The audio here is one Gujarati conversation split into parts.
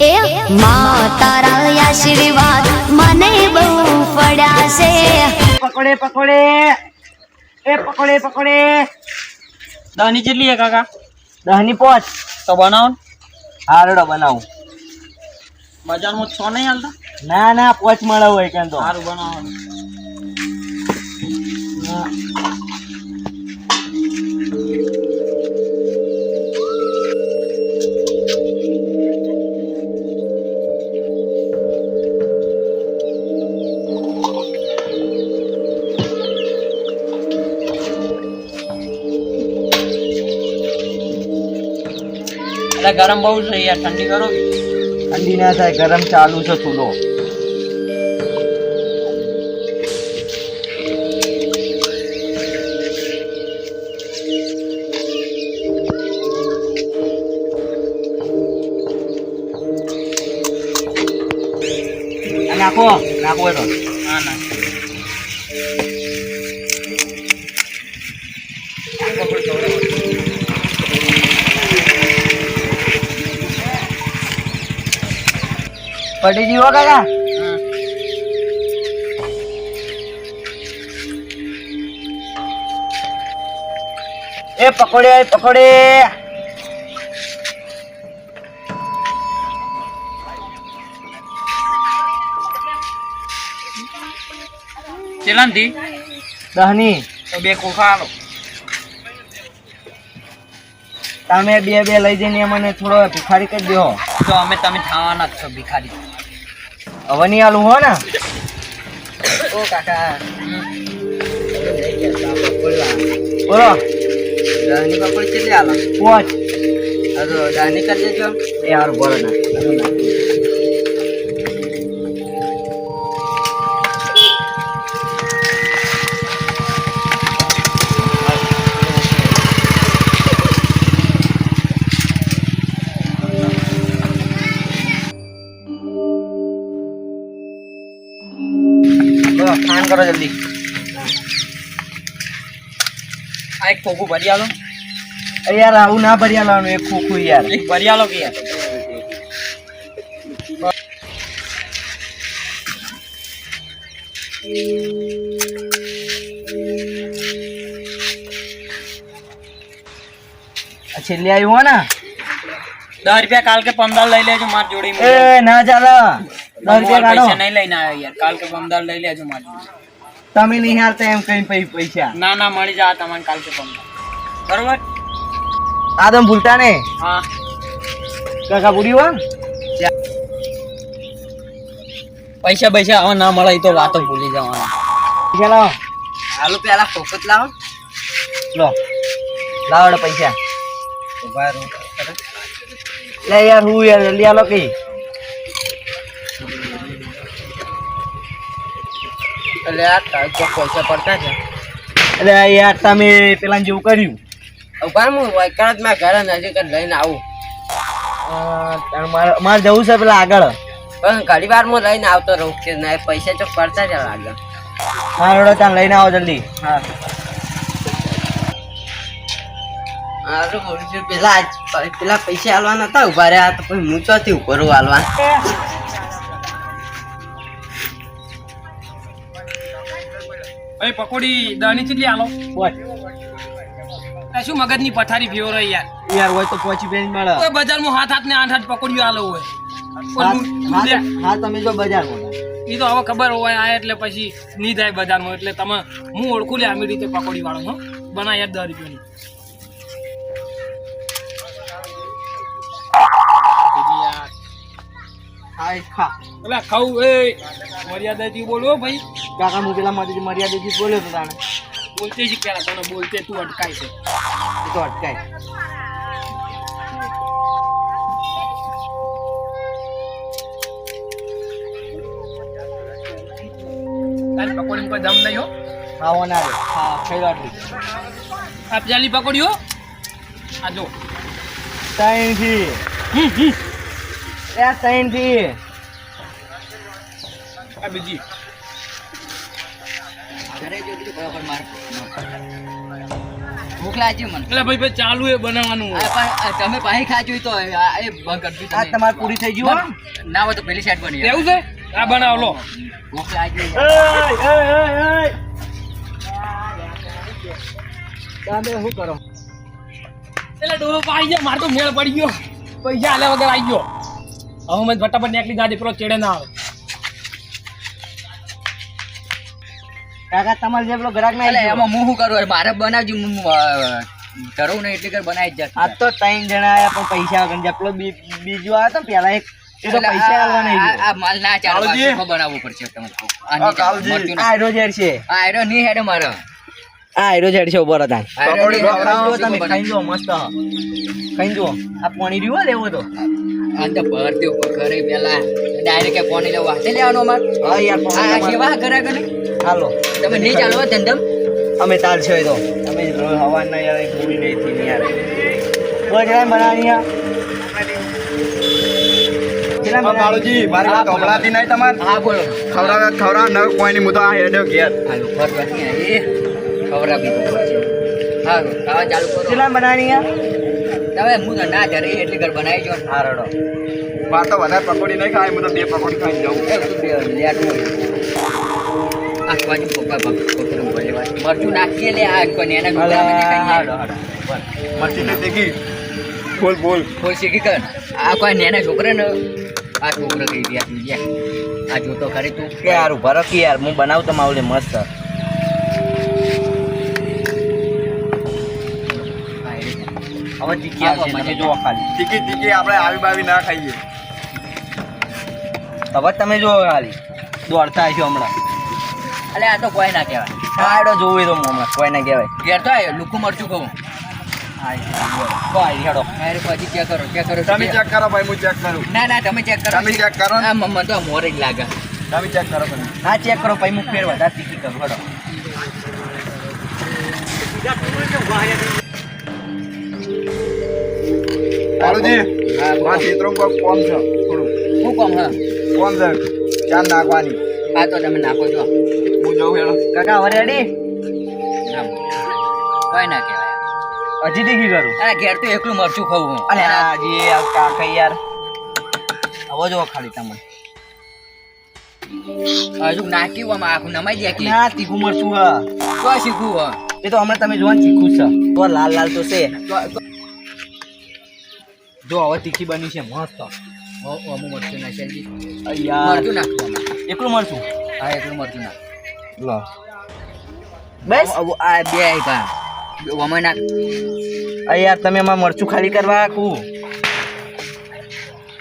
એ માતારા આશીર્વાદ મને બહુ પડ્યા છે. પકોડે પકોડે એ પકોડે પકોડે દહની કેટલી હે કાકા? 10 ની 5 તો બનાવો હારડો બનાવું. બજારમાં 6 નહીં હાલતા? ના ના 5 મળે હોય કેમ તો સારું બનાવો. ગરમ બહુ છે યાર, ઠંડી કરો. ઠંડી ના થાય, ગરમ ચાલુ છે ચૂલો. નાખો નાખો એ તો. હા ના પડી જીવો કાકા. એ પકોડે પકોડે ચેલાનથી 10 ની. તો 2 કોખા આલો. તમે બે લઈ જઈને મને થોડો ભિખારી કરી દો. તો અમે તમે થવાના જ છો ભિખારી. હવે નહીં આલું હો ને. ઓ કાકા બોલો. દહની પકોડી કેટલી આલો? 5. હા તો દહની કરી દેજો. એ યાર બોલો ના. ખાન કરો જલ્દી. આ એક ખોખું ભરી આલો. યાર આવું ના ભર્યા લાવવાનું એક ખોખું યાર. એક ભરી આલો કે યાર. છેલ્લે આવ્યું હો ને. 10 રૂપિયા કાલ કે 15 લઈ લેજો માર જોડે. એ ના ચાલે. 10 રૂપિયા કાઢો. પૈસા નહીં લઈને આવ્યો યાર. કાલ કે 15 લઈ લેજો માર જોડે. તમે નહીં હાલતા એમ કઈ પૈસા. ના ના મળી જા તમને કાલ કે 15. બરોબર? આ તમે ભૂલતા ને. હા કાકા પૂરી હો. પૈસા હવે ના મળે તો વાતો ભૂલી જવાના. પૈસા લાવો. હાલો પેલા ફોકટ લાવો. લો લાવો પૈસા. ઉભા રહો. લે યાર હું યાર જલ્દી આલો કે. એટલે આ કાલ તો પૈસા પડતા છે. એટલે યાર તમે પેલા જેવું કર્યું. ઉભા હું વૈકાત માં ઘરે નજીક જ લઈને આવું. મારે જવું છે પેલા આગળ. પણ ઘણી વાર હું લઈને આવતો રહું કે ના પૈસા તો પડતા જ આગળ. હા રોડો ત્યાં લઈને આવો જલ્દી. હા પેલા પૈસા આલવાના હતા ઉભા રહ્યા તો પછી હું ચોથી ઉપર આલવા. પકોડી દહની કેટલી આલો? શું મગજની પથારી ફેરો રહી યાર. યાર હોય તો પહોંચી પેન મળે. કોઈ બજારમાં 7 ને 8 પકોડીઓ આલો હોય. હા તમે જો બજારમાં. એ તો હવે ખબર હોય આ એટલે પછી નહીં થાય બજારમાં. એટલે તમે હું ઓળખું લે આવી રીતે પકોડી વાળો હો બના યાર 10 રૂપિયાની. એટલે ખાવું એ મર્યાદાથી બોલો ભાઈ. કાકા હું પેલા માંથી મર્યાદાથી બોલ્યો તો તાણે. બોલતે જ પેલા તને બોલતે તું અટકાય છે. એ તો અટકાય. તારી પકોડી પર દમ નહીં હો. હા ના રે. હા ખાઈ લો આટલી. આ પેલી પકોડી હો. આ જો ત્રણ થી. ત્રણ થી. આ બીજી ભૂખ લાગી મને એટલે ભાઈ ચાલુ એ બનાવવાનું આ પણ તમે પાહી ખાજો તો એ બંધ કરજો આ તમારે પૂરી થઈ ગયું હો? ના હોય તો પેલી સાઈડ બની એવું છે આ બનાવ લો ભૂખ લાગી તમે શું કરો એટલે ડોહો આવી ગયા માર તો મેળ પડી ગયો પૈસા આલે વગર આવી ગયો હવે મેં ફટાફટ નીકળી જાજે પેલો ચેડે ના આવે કાકા તમારે જે પેલો ગ્રાહક ના એટલે એમાં હું શું કરું મારે બનાવજો હું ધરવું ને એટલી કર બનાવી જ આ તો 3 જણા આયા પણ પૈસા વગર જેટલો બીજો આવ્યો તો પેલા એક એ તો પૈસા આલવા નહીં આ માલ ના ચાલે સુખો બનાવવું પડશે તમારે આ રોજ હેડ છે આ આયરો નહીં હેડે મારો આ રોજ હેડ છે ઉભો હતા આયરો નહીં હેડે. ખાઈ તમે ખાઈ જો મસ્ત ખાઈ જો આ પાણી રહ્યું હો લેવો તો અંદર ભરતી ઉપર ઘરે પેલા ડાયરેક્ટ પાણી લેવા હાથે લેવાનો અમાર હા યાર આ પાણી કેવા ઘરે ગને હાલો તમે નહીં ચાલવા ધંધમ અમે તાલ છે તો અમે હવા ના યાર પૂરી નહીં થી યાર કોઈ જણા બનાવી યાર બાળુજી મારી વાત હમણાંથી નહીં તમારે હા બોલો ખવડાવ ન કોઈ નહીં હું તો આ હેડ્યો ઘેર હાલો ફર બસની એ ખવરા બી પડશે હાલો ખાવા ચાલુ કરો કેટલા બનાવી યાર તમે હું તો ના ધરે એટલી ઘર બનાવી જો હા રડો માર તો વધારે પકોડી નહીં ખાય હું તો 2 પકોડી ખાઈને જાઉં આ બાજુ પપ્પા પકડું બોલે વાત મરચું નાખીએ લે આ કોને એના હાલો ગુલામ હાલો મરચી નહીં દેખી બોલ બોલ કોઈ શીખી કર આ કોઈ નેના છોકરા ને આ છોકરા કઈ રહ્યા આ જોતો ખરી તું કે યાર ઉભા રહો કે યાર હું બનાવું તો માવલે મસ્ત હવે તીખી આવશે તમે જુઓ ખાલી તીખી તીખી આપણે આવી બાવી ના ખાઈએ હવે તમે જુઓ ખાલી દોડતા હશો હમણાં અલે આ તો કોઈ ના કહેવાય આડો જોવું તો હમણાં કોઈ ના કહેવાય ઘેર તો આયો લુકુ મરચું કહું કોઈ હેડો અરે પછી ચેક કરો તમે ચેક કરો ભાઈ હું ચેક કરું ના ના તમે ચેક કરો તમે ચેક કરો ને. આ મને તો મોરે જ લાગે તમે ચેક કરો તમે હા ચેક કરો પછી હું ફેર વધારે તીખી કરું હેડો બાળુજી હા, બોલો. આ ચિત્રો કોમ છે થોડું શું કોમ હા કોમ છે ચાર નાખવાની આ તો તમે નાખો છો હું જાઉં હેડો કાકા હવે રેડી ના કોઈ ના કહેવાય હજી તીખી કરું અરે ઘેર તો એકલું મરચું ખાવું હું અરે હાજી આ કાકા યાર હવે જો ખાલી તમે હજુ નાખ્યું આમાં આખું નમાઈ દે કે ના તીખું મરચું હા તો શીખવું હા એ તો હમણાં તમે જોવાનું તીખું છે તો લાલ લાલ તો છે જો હવે તીખી બની છે મસ્ત અમુક મરચું નાખી યાર મરચું નાખવું એકલું મરચું હા એકલું મરચું નાખ લો બસ આ બે આપ્યા અમે નાખ અરે યાર તમે એમાં મરચું ખાલી કરવા આખું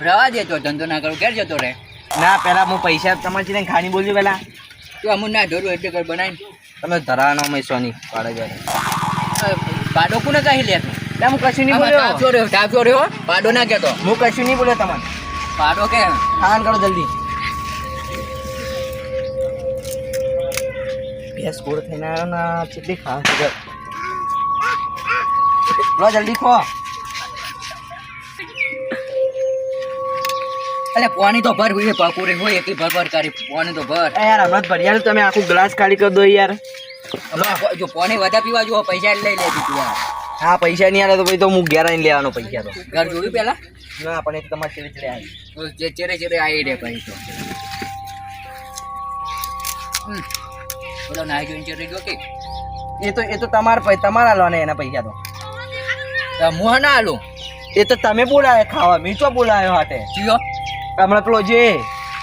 રવા દે તો ધંધો ના કરું ઘેર જતો રે ના પેલા હું પૈસા તમારી છે ખાણી બોલજો પેલા તું અમુક ના ધરું એટલે કર બનાવીને તમે ધરાનો મેં સોની પાડે જાય પાડો કોને કહી લે તું ના હું કશું નહીં બોલ્યો ટાપ્યો રહ્યો પાડો ના કહેતો હું કશું નહીં બોલ્યો તમને પાડો કે ખાવાનું કરો જલ્દી ભેંસ ગોળ થઈને આવ્યો ને કેટલી ખાવા છે લો જલ્દી ખો અલે પાણી તો ભર હોય પકોડી હોય એટલી ભર કરી પાણી તો ભર એ યાર હમણાં જ ભરિયાળ તમે આખું ગ્લાસ ખાલી કરી દો યાર જો પાણી વધારે પીવા જો પૈસા લઈ લે તું યાર હા પૈસા નહીં આવે તો પછી તો હું ઘેર આવીને લેવાનો પૈસા તો ઘર જોયું પેલા ના પણ એ તો તમારે ચીડે ચીડે આવે જે ચેરે ચેરે આવી રે પછી તો બોલો નાઈ જોઈને ચેરે ગયો કે એ તો તમારા લો ને એના પૈસા તો મુહ ના આલું એ તો તમે બોલાયો ખાવા મેં તો બોલાયો હાથે જીઓ હમણાં પેલો જે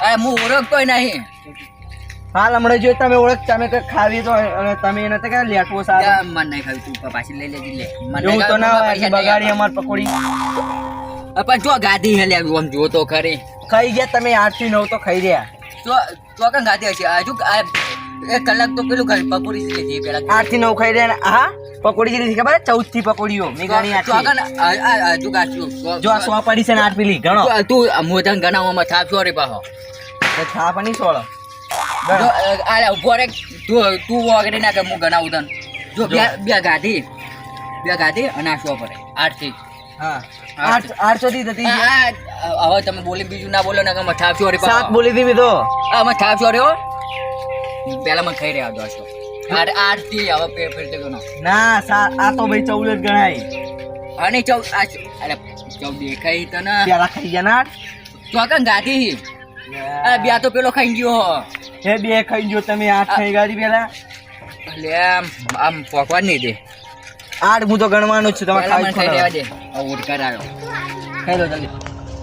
આ હું ઓળખતો નહીં હાલ હમણાં જો તમે ઓળખ તમે કંઈક ખાવી તો અને તમે એને તો કે લેટવો સારો મન નહીં ખાવી તું પાછી લઈ લેજે લે એવું તો ના હોય બગાડી અમાર પકોડી પણ જો ગાધી હે લે આમ જો તો ખરી ખાઈ ગયા તમે 8 થી 9 તો ખાઈ રહ્યા તો કઈ ગાધી હશે હજુ એક કલાક તો પેલું ખાલી પકોડી લીધી પેલા 8 થી 9 ખાઈ રહ્યા ને હા પકોડી જેટલી ખબર 14 થી પકોડીઓ મેં ગાણી તો 8 હજુ ગાચ્યું જો આ 100 પડી છે ને 8 પેલી ગણો તું મોઢા ગણાવવામાં થાપ સોરી પાહો તો છા પણ 16 જો આ ઉભો રે તું વગેરે ના કે હું ગણાવું તને જો બે ગાધી અને આ 100 પડે 8 થી હા 800 થી થતી છે હવે તમે બોલી બીજું ના બોલો ને કે થાપ સોરી પાહો 7 બોલી દીધી તો અમે થાપ સોરી હો પેલા મને ખાઈ રહ્યા દોસ્તો આઠ થી હવે ફેરતે ગણો ના આ તો ભાઈ 14 જ ગણાય. અને 14 અરે 14 દેખાય તને પેલા ખાઈ ગયા ના ચોકન ગાધી અરે બે તો પેલો ખાઈ ગયો હે બે ખાઈ ગયો તમે 8 ખાઈ ગાડી પેલા એટલે આમ પોકવા નહીં દે 8 હું તો ગણવાનો જ છું તમે પેલા મને ખાઈ ખાઈ લેવા દે ઉડકાર આવ્યો ખાઈ લો જલ્દી.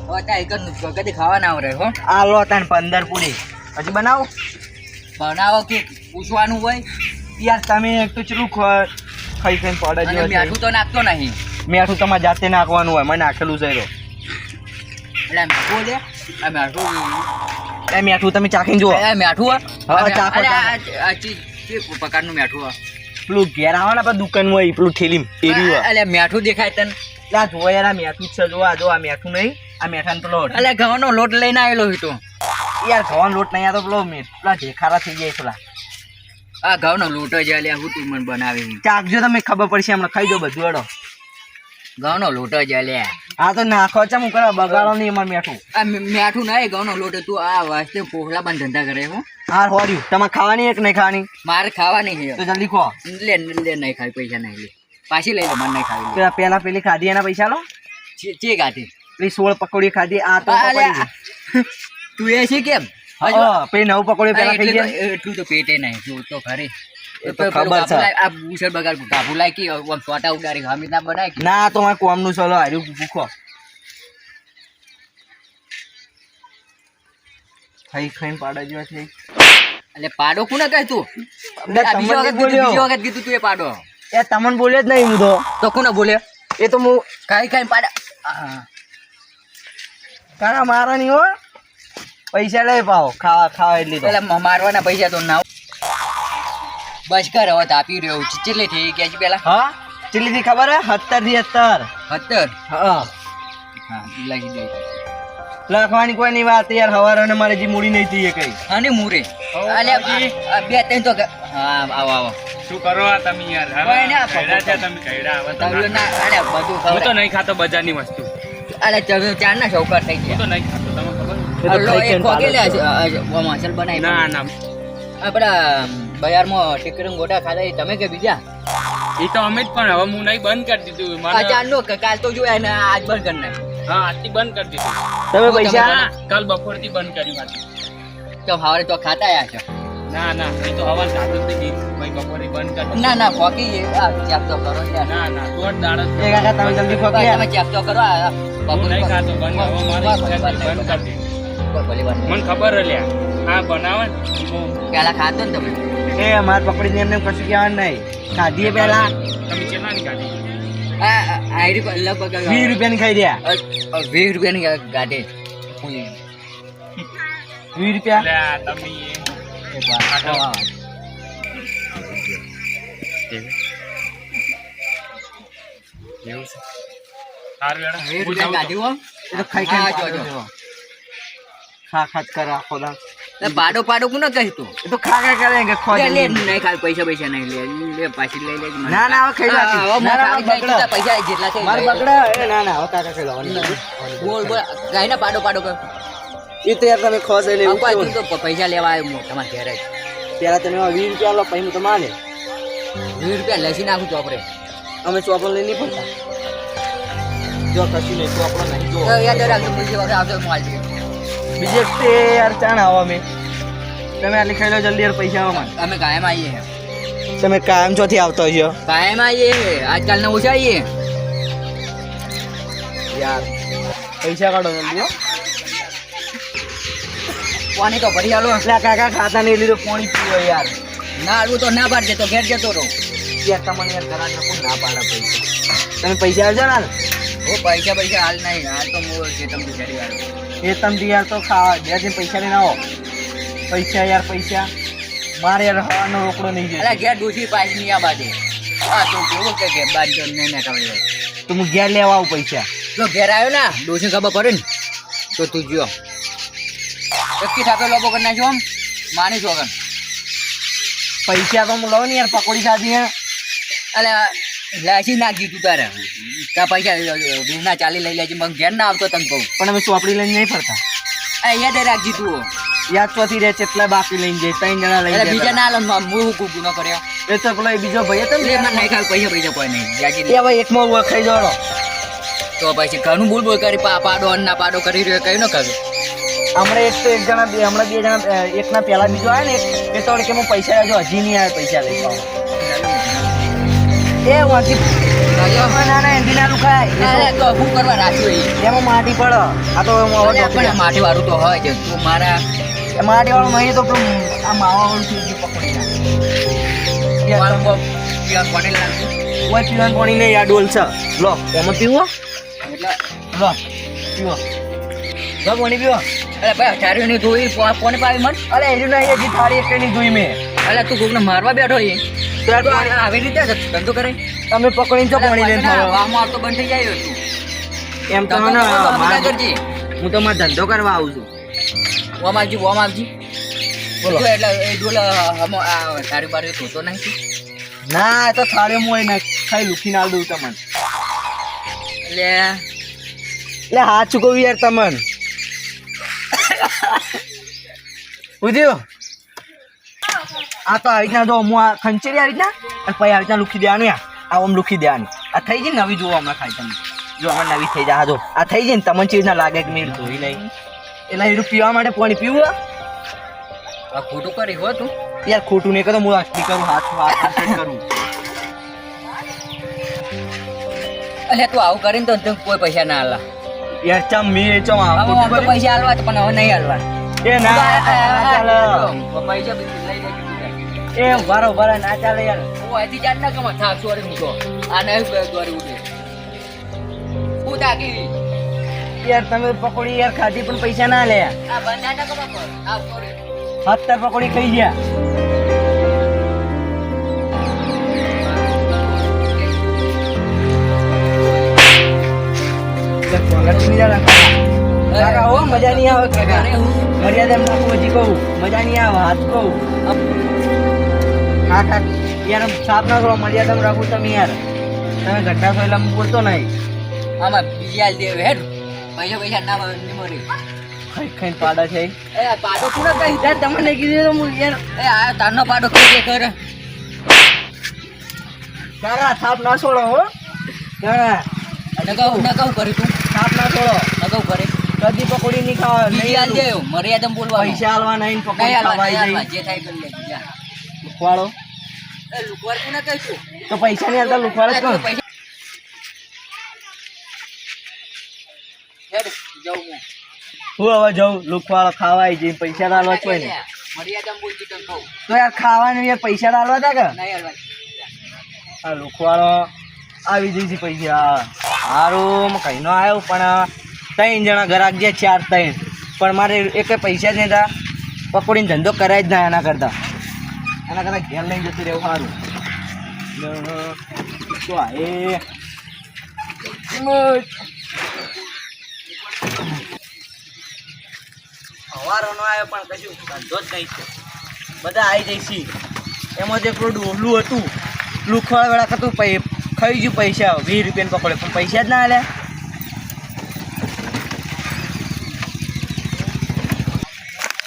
હવે ત્યાં એક જ કદી ખાવા ના આવડે હો આ લો તાન 15 પૂરી હજી બનાવો. બનાવો કે પૂછવાનું હોય યાર તમે એક તો ચલું ખાઈ ખાઈને પડે અને જેવા મીઠું તો નાખતો નહીં મેઠું તમારે જાતે નાખવાનું હોય. મને નાખેલું છે તો એટલે મીઠું લે આ મીઠું એ મેઠું તમે ચાખીને જુઓ. એ મીઠું હા, ચાખો, ચાખો. આ ચીજ કે પ્રકારનું મીઠું પેલું ઘેર આવે ને આપણે દુકાનમાં હોય પેલું ઠેલી એરી હોય. એટલે મીઠું દેખાય તને લા જો યાર આ મેઠું જ છે. જો આ મેઠું નહીં આ મેઠાનો પેલો એટલે ઘઉંનો લોટ લઈને આવેલો હતો યાર ઘઉંનો લોટ નહીં આ તો પેલો પેલા ઢેખારા થઈ જાય પેલા. આ ઘઉંનો લોટ જ લે હું તું મને બનાવી ચાખજો તમે ખબર પડશે હમણાં ખાઈ જાઓ બધું હેડો. ઘઉંનો લોટ જ લે હા તો નાખો છે હું કરવા બગાડો નહીં અમારે મેઠું. આ મીઠું નહીં ઘઉંનો લોટ તું આ વાસ્તે પોખલા પણ ધંધા કરે હું હા હોર્યું તમારે ખાવાની એક નહીં ખાવાની મારે ખાવાની છે તો જલ્દી ખો. લે લે નહીં ખાવી પૈસા નહીં લે પાછી લઈ લે મને નહીં ખાવી પેલા પેલી ખાધી એના પૈસા લો. ચે ગાતી પેલી 16 પકોડી ખાધી આ તો પકોડી છે. તું એ છે કેમ હા પેલી 9 પકોડી પેલા ખાઈ ગયા. એટલું તો પેટે નહીં જો તો ખરી એ તો ખબર છે. આ ભૂસર બગાડ કાબુ લાયકી છોટા ઉડાડી હમી ના બનાય કે ના તો મારે કોમનું ચલો હાર્યું ભૂખો ખાઈ ખાઈને પાડા જેવા થઈ. એટલે પાડો કોને કહે તું તમને બીજી વખત બોલ્યો. બીજી વખત કીધું તું એ પાડો એ તમને બોલ્યો જ નહીં હું તો કોને બોલે એ તો હું ખાઈ ખાઈ પાડા હા. કાના મારા નહીં હો પૈસા લઈ પાઓ ખાવા એટલી તો. પેલા મારવાના પૈસા તો ના બસ કર હવે તાપી રહ્યો ચેટલી થઈ કે પેલા હા ચીલી થી ખબર હે 17 થી 17. 17 હા હા લાગી દે લખવાની કોઈ નહીં વાત યાર હવારે મારે જે મૂડી નહીં થઈ એ કઈ. અને મુરે અલે આ બે ત્રણ તો હા આવો આવો શું કરો આ તમે યાર કોઈ ના કઈડા છે તમે કઈડા આવે તો તવલો ના અરે બધું હું તો ખબર નહીં ખાતો બજારની વસ્તુ અરે તમે ચાર ના શૌકર થઈ હું તો ગયા નહીં ખાતો તમે ખબર એ તો અલ્લો ખાઈ એક ખોગે લે ખાઈને માસલ બનાવી ના ના આપડા બજારમાં ટીકરંગ ગોટા ખાધા એ તમે કે બીજા એ તો અમે જ પણ હવે હું નહીં બંધ કરી દીધું આ મને ચાર નો કાલ તો જોયા ને આજ બંધ કરી નાખ હા આજથી બંધ કરી દીધું તમે પૈસા હા, કાલ બપોરથી બંધ કરી પાછું તો હવે તો ખાતા આયા છો ના ના એ તો હવા ખાતો જ નહીં ભાઈ બપોરે બંધ કરી ના ના ફોકી આ ચેપ તો કરો યાર ના ના તું જ દાડો જ એ કાકા તમે જલ્દી ખો તમે ચેપ તો કરો આ હું બપોર નહીં ખાતો બંધ હવે મારી ઈચ્છા છે, બંધ કરી દે ભલે બંધ મને ખબર હે લ્યા આ બનાવે ને હું પેલા ખાતો ને તમે એ માર પકડીને એમને કશું કહેવાનું નહીં ખાધીએ પેલા તમે કેટલાની કાઢી આ આઈડી પર લગભગ 20 રૂપિયાની ખાઈ રહ્યા 20 રૂપિયાની ગાડી 20 રૂપિયા લે આ તમે એવું છે સારું યાર 20 હું રૂપિયા જાઉં ગાડી હો એ તો ખાઈ હા, ખાઈ જો, જો. ખા ખાત કર આખો દામ. પાડો પાડો કોને કહી તું એ તો ખા ખા કરેંગે ખો લે લે જલ્દી. નહીં ખાય પૈસા પૈસા નહીં લે પાછી લઈ લેજે મને. ના ના હવે ખાઈ હા, લો હવે ના ના ખાલી બગડા. નહીં, પૈસા જેટલા છે મારે લઈ લે. બગડા એ ના ના હવે કાકા ખાઈ લો બોલ બોલ ગાયના પાડો પાડો કર એ તો યાર તમે ખોસ એટલે એવું અંકલ, કેવું? તું તો પૈસા લેવા આવ્યો તમારા ઘરે જ. પેલા તમે 20 રૂપિયા લો પછી હું તો માને 20 રૂપિયા લસી નાખું ચોપડે અમે ચોપડો લઈ નહીં પડતા જો કશું નહીં ચોપડો નહીં જો તો યાદ રાખજો બીજી વખત આવજો હું આલજો. બીજે તે યાર ચાણ આવો અમે તમે આટલી ખાઈ લો જલ્દી યાર પૈસા આવો મને અમે કાયમ આવીએ છે. તમે કાયમ ચોથી આવતો છો કાયમ આવીએ છે. આજકાલના ઓછા આવીએ યાર પૈસા કાઢો જલ્દી હો પાણી તો ભરી આલો એટલે આ કાકા ખાતા નહીં લીધું પાણી પીવો યાર ના આલવું તો ના પાડજે તો ઘેર જતો રહું યાર તમને યાર ઘરા નાખો ના પાડા પૈસા તમે પૈસા આવજો ને ઓ પૈસા પૈસા હાલ નહીં હાલ તો હું છે તમને ઘરે આવ્યો એ તમે યાર તો ખાવા બે દિન પૈસા લઈને આવો પૈસા યાર પૈસા મારે યાર હવાનો રોકડો નહીં અલા જાય ઘેર ડોસી પાછી નહીં આ બાજુ આ તો કેવું કે ઘેર બાજુ તો નહીં નાખાવી જાય તો હું ઘેર લેવા આવું પૈસા જો ઘેર આવ્યો ને ડોસી ખબર પડે ને તો તું જો એકથી સાથે લોબો કરી નાખ્યો આમ માની છો કન પૈસા તો હું લઉં ને યાર પકોડી ખાધી હે અલે લાસી નાખી તું તારે ત્યાં પૈસા ના ચાલી લઈ લેજે મને ઘેર ના આવતો તને કહું પણ અમે ચોપડી લઈને નહીં ફરતા આ યાદ રાખજી તું યાદ ચોથી રહે કેટલા બાકી લઈને જાય 3 જણા લઈને એટલે બીજા જાય ના લો હું ગુનો કર્યો એ તો પેલો એ બીજો ભાઈ હતો એટલે ને મને નહીં ખાવ પૈસા કોઈ નહીં જાજી એ હવે એકમાં ખાઈ જવાનો તો પછી ઘણું બોલ કરી પાડો ના પાડો કરી રહ્યો કયું ન કર્યું હમણાં એક તો એક જણા હમણાં 2 જણા એકના પહેલા બીજો આવ્યો ને એ તો કે હું પૈસા જો હજી નહીં આવે પૈસા લઈ એ વાંચી ના એન્ટીના દુખાય અરે તો શું કરવા રાખ્યું એમાં માટી પડે આ તો પણ માટી વાળું તો હોય છે તું મારા માટી વાળું નહીં તો પેલું આ માવા વાળું થઈ ગયું પકડી મારું પાણી લાગતું કોઈ પીવાનું પાણી નહીં આ ડોલ છે લો એમાં પીવો એટલે લો પીવો લો પાણી પીવો અરે ભાઈ ચાર્યું નહીં ધોઈ કોને પાવી મન અરે એનું નહીં હજી થાળી એક નહીં જોઈ મેં અરે તું કોકને મારવા બેઠો છે તો યાર તો પાણી આવી રીતે જ ધંધો કરે તમે પકડીને તો પાણી લઈને થાળો વાહમાં તો બંધ થઈ જાય તું એમ તો ધંધો ને કરતો બધા મારે- કરજે હું તો મારો ધંધો કરવા આવું છું ઓમ આવજી બોલો. જો એટલે એ ડોલ તારી બારી ધોતો નહીં ના એ તો થાળી હું ના ખાઈ લુખી ના દઉં તમને એટલે એટલે હાથ ચૂકવ્યું યાર તમને ઉધ્યો આ તો આવી રીતના જો હું આ ખંચેરી આવી રીતના અને પછી આવી રીતના લુખી દેવાનું યાર આ ઓમ લુખી દેવાની આ થઈ જાય ને નવી જોવો હમણાં ખાઈ તમે જો હમણાં નવી થઈ જાય આ જો આ થઈ જાય ને તમને ચીજ ના લાગે કે મેળ ધોઈ નહીં એટલે એનું પીવા માટે પાણી પીવું આ ખોટું કરી હો તું યાર ખોટું નહીં કરું હું અસ્તી કરું હાથ કરું એટલે તું આવું કરીને તો તને કોઈ પૈસા ના આલા યાર ચમ મેં ચમ આ હવે આમ તો પૈસા આલવા છે પણ હવે નહીં આલવા એ ના ચાલે પૈસા લઈ જાય એ વારો વારો ના ચાલે યાર હું અહીંથી જાત ના કમા થાક સોરી મૂકો આ નહીં દોરી ઉઠે હું તાકી યાર તમે પકોડી યાર ખાધી પણ પૈસા ના લે આ બંધા ના કમા પર આ સોરી 70 પકોડી ખાઈ ગયા મજા નહીં આવે કાકા મર્યાદા નાખું હજી કહું મજા નહીં આવે હાથ કહું હા હા યાર સાફ ના કરો મર્યાદા રાખું તમે યાર તમે ઘટના છો એટલે હું બોલતો નહીં આમાં બીજી આલ દે હેડ પૈસા ના મળી ખાઈ ખાઈને પાડા છે એ પાડો પૂરો કઈ હિદાર તમને કીધું તો હું યાર એ આ તારનો પાડો કઈ કર કાકા સાફ ના છોડો હો કાકા નગાવ કરી તું સાફ ના છોડો નગાવ કરે કદી પકોડી નહીં ખાવા બીજી આલ દે મર્યાદા બોલવા પૈસા આલવા નહીં પકોડી નહીં ખાવા આલવા આવી જે થાય કરી લે જા લુખવાડો એ લુકવાર કોને કહીશું તો પૈસા નહીં આવતા લુખવાડો જ કોણ પૈસા હેડ જાઉં હું હું હવે જાઉં લુખવાડો ખાવા આવી જઈને પૈસા ડાલવા જ કોઈ નહીં મર્યાદા બોલતી તને કહું તો યાર ખાવાનું યાર પૈસા ડાલવા હતા કે નહીં હાલવા આ લુખવાડો આવી જઈ છે પૈસા સારું કઈ નો આવ્યો પણ 3 જણા ઘરાક જે 4 પણ મારે એક પૈસા જ નહીં હતા પકોડીને ધંધો કરાય જ ના એના કરતા ઘેર લઈને જતું રહેવું સારું તો એ સવારનો આવ્યો પણ કશું ધંધો જ નહીં છે બધા આવી જઈશી એમાં જે પેલું ડોલું હતું લુખવાડ વેળા કરતું ખાઈ ગયું પૈસા 20 રૂપિયાને પકડે પણ પૈસા જ ના આલ્યા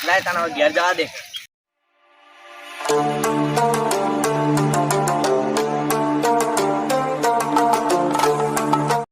લાય તને હવે ઘેર જવા દે